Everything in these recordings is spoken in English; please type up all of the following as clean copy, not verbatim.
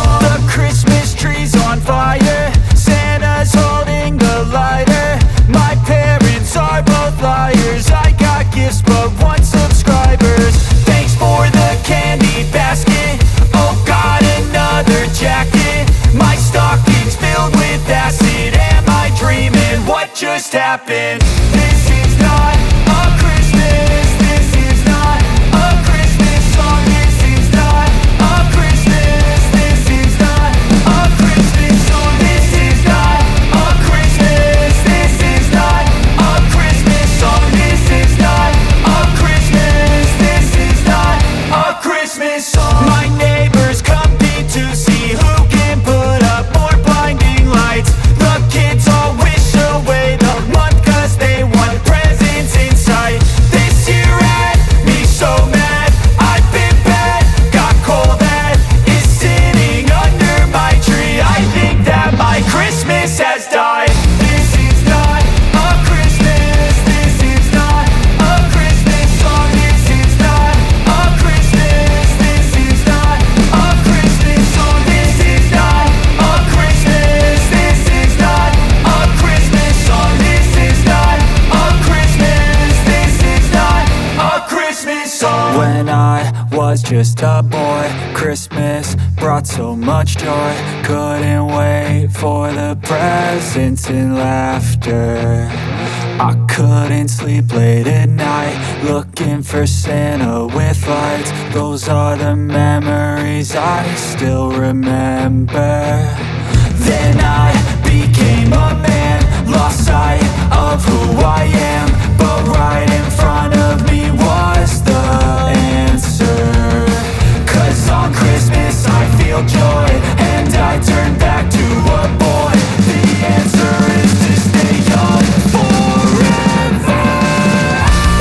song. The Christmas tree's on fire, Santa's holding the lighter. My parents are both liars, I got gifts but one subscribers. Thanks for the candy basket, oh got another jacket. My stocking's filled with acid, am I dreaming? What just happened? This is not a Christmas, this is not a Christmas song. This is not a Christmas, this is not a Christmas song. This is not a Christmas, this is not a Christmas song. This is not a Christmas, this is not a Christmas song. My neighbors compete to see who can put up more blinding lights. The kids all wish away the month cause they want presents in sight. This year had me so mad, I've been bad, got coal that is sitting under my tree. I think that my Christmas has died. This is not a Christmas, this is not a Christmas song. This is not a Christmas, this is not a Christmas song. This is not a Christmas, this is not a Christmas song. This is not a Christmas, this is not a Christmas song. When I was just a boy, Christmas brought so much joy. Couldn't wait for the presents and laughter. I couldn't sleep late at night, looking for Santa with lights. Those are the memories I still remember. Then I became a man, lost sight of who I am. But right in front of me was the answer. Cause on Christmas I feel joy, and I turn back to a boy. The answer is to stay young forever.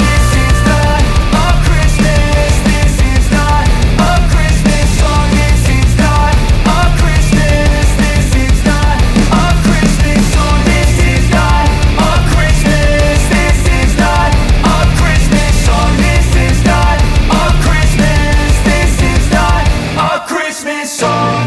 This is not a Christmas, this is not a Christmas song. This is not a Christmas, this is not a Christmas song. This is not a Christmas, this is not a Christmas song. This is not a Christmas, this is not a Christmas song.